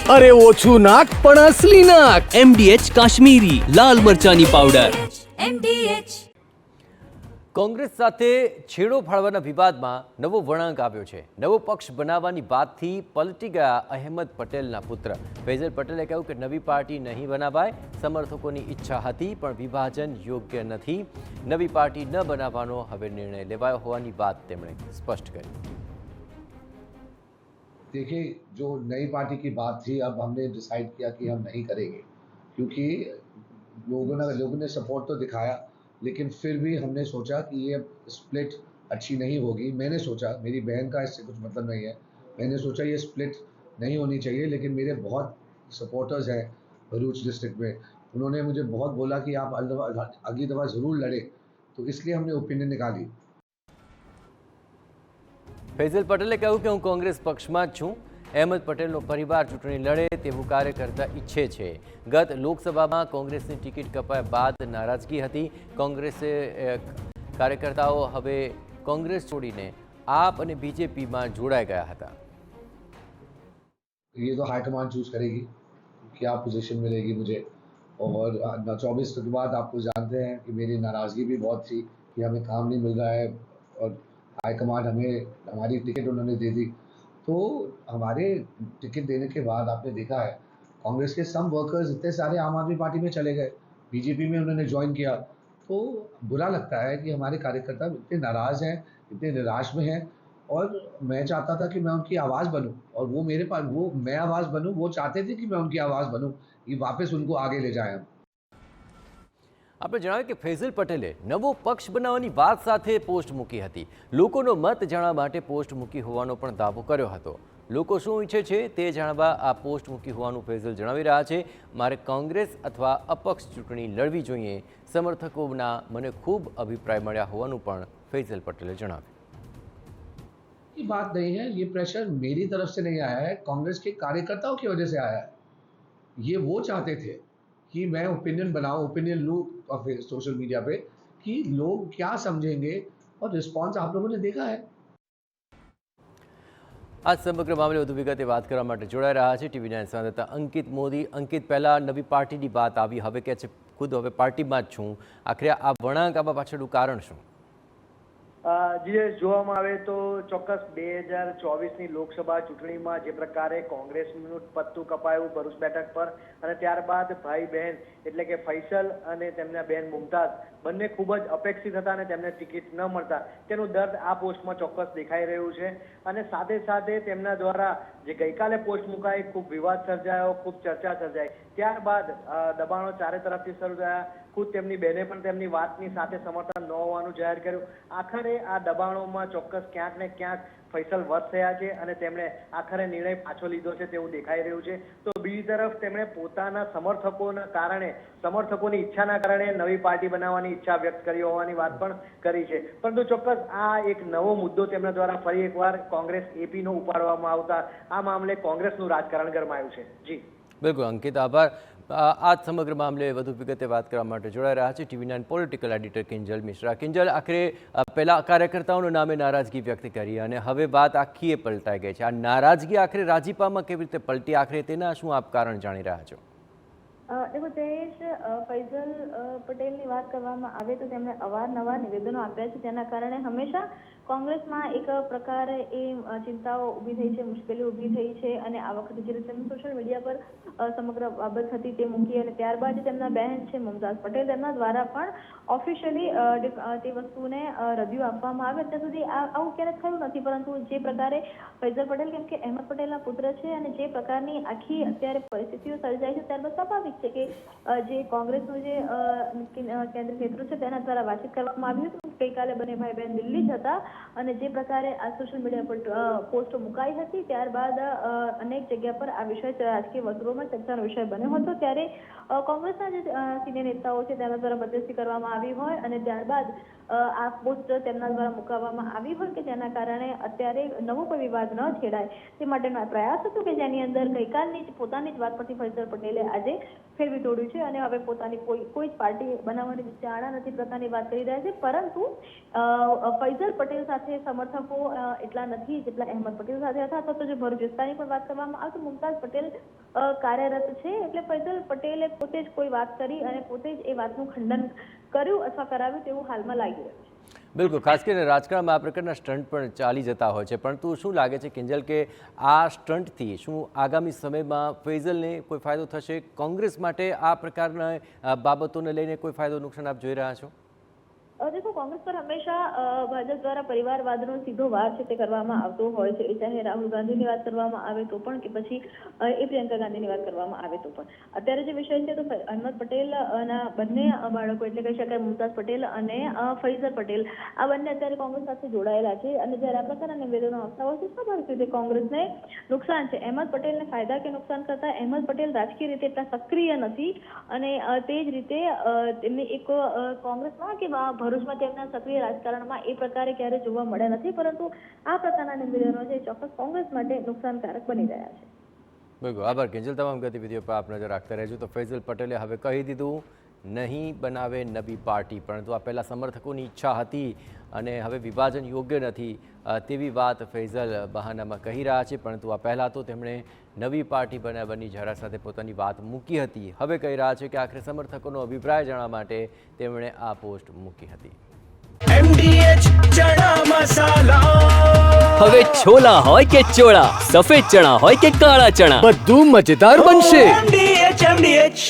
અરે ઓછું નાક પણ અસલી નાક. MDH કાશ્મીરી લાલ મરચાની પાવડર. MDH. કોંગ્રેસ સાથે છેડો ફાડવાના વિવાદમાં નવો વળાંક આવ્યો છે. નવો પક્ષ બનાવવાની વાતથી પલટી ગયા અહેમદ પટેલના પુત્ર. ફૈઝલ પટેલે કહ્યું કે નવી પાર્ટી નહીં બનાવાય. સમર્થકોની ઈચ્છા હતી પણ વિભાજન યોગ્ય નથી. નવી પાર્ટી ન બનાવવાનો હવે નિર્ણય લેવાયો હોવાની વાત તેમણે સ્પષ્ટ કરી. देखिए, जो नई पार्टी की बात थी, अब हमने डिसाइड किया कि हम नहीं करेंगे, क्योंकि लोगों ने सपोर्ट तो दिखाया, लेकिन फिर भी हमने सोचा कि ये स्प्लिट अच्छी नहीं होगी. मैंने सोचा, मेरी बहन का इससे कुछ मतलब नहीं है, मैंने सोचा ये स्प्लिट नहीं होनी चाहिए. लेकिन मेरे बहुत सपोर्टर्स हैं भरूच डिस्ट्रिक्ट में, उन्होंने मुझे बहुत बोला कि आप अगली दफ़ा ज़रूर लड़े, तो इसलिए हमने ओपिनियन निकाली. ફૈઝલ પટેલે કહ્યું કે હું કોંગ્રેસ પક્ષમાં જ છું. અહેમદ પટેલનો પરિવાર ચૂંટણી લડે તેવું કાર્યકર્તા ઈચ્છે છે. ગત લોકસભામાં કોંગ્રેસની ટિકિટ કપાયા બાદ નારાજગી હતી. કોંગ્રેસે કાર્યકર્તાઓ હવે કોંગ્રેસ છોડીને આપ અને બીજેપીમાં જોડાઈ ગયા હતા. ये तो हाईकमान चूज करेगी क्या पोजीशन मिलेगी मुझे. और 24 के बाद आपको जानते हैं कि मेरी नाराज़गी भी बहुत थी कि हमें काम नहीं मिल रहा है, और हाईकमान हमें हमारी टिकट उन्होंने दे दी. तो हमारे टिकट देने के बाद आपने देखा है कांग्रेस के सम वर्कर्स इतने सारे आम आदमी पार्टी में चले गए, बीजेपी में उन्होंने ज्वाइन किया. तो बुरा लगता है कि हमारे कार्यकर्ता इतने नाराज़ हैं, इतने निराश में हैं. और मैं चाहता था कि मैं उनकी आवाज़ बनूं, और वो मेरे पास वो मैं आवाज़ बनूं, वो चाहते थे कि मैं उनकी आवाज़ बनूं, ये वापस उनको आगे ले जाएं हम. આપણે જણાવ્યું કે ફૈઝલ પટેલે નવો પક્ષ બનાવવાની વાત સાથે પોસ્ટ મૂકી હતી. લોકોનો મત જાણવા માટે પોસ્ટ મૂકી હોવાનો પણ દાવો કર્યો હતો. લોકો શું ઈચ્છે છે તે જાણવા આ પોસ્ટ મૂકી હોવાનું ફૈઝલ જણાવી રહ્યા છે. મારે કોંગ્રેસ અથવા અપક્ષ ચૂંટણી લડવી જોઈએ. સમર્થકોના મને ખૂબ અભિપ્રાય મળ્યા હોવાનું પણ ફૈઝલ પટેલે જણાવ્યું. ये बात नहीं है, ये प्रेशर मेरी तरफ से नहीं आया है, कांग्रेस के कार्यकर्ताओं की वजह से आया है. ये वो चाहते थे कि मैं ओपिनियन बनाऊं, ओपिनियन लूं सोशल मीडिया पे कि लोग क्या समझेंगे, और रिस्पॉन्स आप लोगों ने देखा है. આ સમગ્ર મામલે વધુ વિગતે વાત કરવા માટે જોડાઈ રહ્યા છે ટીવી 9 સંવાદદાતા અંકિત મોદી. અંકિત, પહેલા નવી પાર્ટીની વાત આવી, હવે કહે છે ખુદ હવે પાર્ટીમાં જ છું. આખરે આ વળાંક આવવા પાછળનું કારણ શું? જે જોવામાં આવે તો ચોક્કસ 2024ની લોકસભા ચૂંટણીમાં જે પ્રકારે કોંગ્રેસનું પત્તું કપાયું ભરૂચ બેઠક પર, અને ત્યારબાદ ભાઈ બહેન એટલે કે ફૈસલ અને તેમના બહેન મુમતાઝ બંને ખૂબ જ અપેક્ષિત હતા અને તેમને ટિકિટ ન મળતા તેનું દર્દ આ પોસ્ટમાં ચોક્કસ દેખાઈ રહ્યું છે. અને સાથે સાથે તેમના દ્વારા જે ગઈકાલે પોસ્ટ મુકાઈ, ખૂબ વિવાદ સર્જાયો, ખૂબ ચર્ચા સર્જાઈ. ત્યારબાદ દબાણો ચારે તરફથી શરૂ થયા. ખુદ તેમની બહેને પણ તેમની વાતની સાથે સમર્થન ન હોવાનું જાહેર કર્યું. આખરે આ દબાણોમાં ચોક્કસ ક્યાંક ને ક્યાંક ફૈસલ વધ થયા છે અને તેમણે આખરે નિર્ણય પાછો લીધો છે તેવું દેખાઈ રહ્યું છે. તો બીજી તરફ તેમણે પોતાના સમર્થકોના કારણે, સમર્થકોની ઈચ્છાના કારણે નવી પાર્ટી બનાવવાની ઈચ્છા વ્યક્ત કરી હોવાની વાત પણ કરી છે. પરંતુ ચોક્કસ આ એક નવો મુદ્દો તેમના દ્વારા ફરી એકવાર કોંગ્રેસ એપીનો ઉપાડવામાં આવતા આ મામલે કોંગ્રેસનું રાજકારણ ગરમાયું છે. જી બિલકુલ અંકિત, આભાર. આ સમગ્ર મામલે વધુ વિગતે વાત કરવા માટે જોડાઈ રહ્યા છે TV 9 political editor Kinjal Mishra. Kinjal, આખરે પહેલા કાર્યકર્તાઓના નામે નારાજગી વ્યક્ત કરી અને હવે વાત આખીએ પલટાઈ ગઈ છે. આ નારાજગી આખરે રાજીપામાં કેવી રીતે પલટી, આખરે તેના શું આપ કારણ જાણી રહ્યા છો? देखो जयेश, फैजल पटेलની વાત કરવામાં આવે તો તેમણે અવારનવાર નિવેદનો આપ્યા છે, તેના કારણે હંમેશા કોંગ્રેસમાં એક પ્રકારે એ ચિંતાઓ ઊભી થઈ છે, મુશ્કેલીઓ ઊભી થઈ છે. અને આ વખતે જે રીતે સોશિયલ મીડિયા પર સમગ્ર બાબત હતી તે મૂકી, અને ત્યારબાદ તેમના બહેન છે મુમતાઝ પટેલ, તેમના દ્વારા પણ ઓફિશિયલી તે વસ્તુને રદ્યું આપવામાં આવે. અત્યાર સુધી આવું ક્યારેય થયું નથી, પરંતુ જે પ્રકારે ફૈઝલ પટેલ, કેમ કે અહેમદ પટેલના પુત્ર છે, અને જે પ્રકારની આખી અત્યારે પરિસ્થિતિઓ સર્જાય છે, ત્યારબાદ સ્વાભાવિક છે કે જે કોંગ્રેસનું જે કેન્દ્રીય નેતૃત્વ છે તેના દ્વારા વાતચીત કરવામાં આવી હતી. ગઈકાલે બંને ભાઈ બહેન દિલ્હી જ હતા, અને જે પ્રકારે આ સોશિયલ મીડિયા પર પોસ્ટો મુકાઈ હતી, ત્યારબાદ અનેક જગ્યા પર આ વિષય રાજકીય વર્તુળોમાં ચર્ચાનો વિષય બન્યો હતો. ત્યારે કોંગ્રેસના જે સિનિયર નેતાઓ છે તેના દ્વારા મધ્યસ્થી કરવામાં આવી હોય, અને ત્યારબાદ આ પોસ્ટ તેમના દ્વારા મુકાવવામાં આવી હોય કે જેના કારણે અત્યારે નવો કોઈ વિવાદ ન છેડાય તે માટેનો આ પ્રયાસ હતો કે જેની અંદર ગઈકાલની જ પોતાની જ વાત પરથી ફૈઝલ પટેલે આજે ફેરવી તોડ્યું છે અને હવે પોતાની કોઈ જ પાર્ટી બનાવવાની વિચારણા નથી પ્રકારની વાત કરી રહ્યા છે. પરંતુ ફૈઝલ પટેલ સાથે સમર્થકો એટલા નથી જેટલા અહેમદ પટેલ સાથે હતા. અથવા તો જો ભરૂચ વિસ્તારની પણ વાત કરવામાં આવે તો મુમતાઝ પટેલ કાર્યરત છે, એટલે ફૈઝલ પટેલે પોતે જ કોઈ વાત કરી અને પોતે જ એ વાતનું ખંડન કર્યું અથવા કરાવ્યું તેવું હાલમાં લાગી રહ્યું છે. બિલકુલ, ખાસ કરીને રાજકારણમાં આ પ્રકારના સ્ટન્ટ પણ ચાલી જતા હોય છે, પરંતુ શું લાગે છે કિંજલ કે આ સ્ટન્ટથી શું આગામી સમયમાં ફૈઝલને કોઈ ફાયદો થશે? કોંગ્રેસ માટે આ પ્રકારના બાબતોને લઈને કોઈ ફાયદો નુકસાન આપ જોઈ રહ્યા છો? देखो कांग्रेस पर हमेशा भाजप द्वारा परिवारवादનો સીધો વાર છે તે કરવામાં આવતો હોય છે. ચાહે રાહુલ ગાંધીની વાત કરવામાં આવે તો પણ કે પછી એ પ્રિયંકા ગાંધીની વાત કરવામાં આવે તો પણ. અત્યારે જે વિષય છે તો અહેમદ પટેલ ના બંને બાળકો એટલે કહી શકાય મુમતાઝ પટેલ અને ફૈઝલ પટેલ આ બંને અત્યારે કોંગ્રેસ સાથે જોડાયેલા છે અને જ્યારે આ પ્રકારના નિવેદનો આવતા હોય છે સ્વાભાવિક રીતે કોંગ્રેસને નુકસાન છે. અહેમદ પટેલને ફાયદા કે નુકસાન કરતા અહેમદ પટેલ રાજકીય રીતે એટલા સક્રિય નથી અને તે જ રીતે તેમની એક કોંગ્રેસમાં કે ભરૂચમાં તેમના સક્રિય રાજકારણમાં એ પ્રકારે ક્યારે જોવા મળ્યા નથી, પરંતુ આ પ્રકારના નિવેદનો છે ચોક્કસ કોંગ્રેસ માટે નુકસાનકારક બની રહ્યા છે. બિલકુલ, આભાર કિંજલ. તમામ ગતિવિધિઓ પર આપ નજર રાખતા રહેજો. તો ફૈઝલ પટેલે હવે કહી દીધું નહીં બનાવે નવી પાર્ટી, પરંતુ આ પહેલાં સમર્થકોની ઈચ્છા હતી અને હવે વિભાજન યોગ્ય નથી તેવી વાત ફૈઝલ બહાનામાં કહી રહ્યા છે, પરંતુ આ પહેલાં તો તેમણે નવી પાર્ટી બનાવવાની જાહેરાત સાથે પોતાની વાત મૂકી હતી. હવે કહી રહ્યા છે કે આખરે સમર્થકોનો અભિપ્રાય જાણવા માટે તેમણે આ પોસ્ટ મૂકી હતી. MDH ચણા મસાલા, હવે છોલા હોય કે ચોળા, સફેદ ચણા હોય કે કાળા ચણા, બધું મજેદાર બનશે.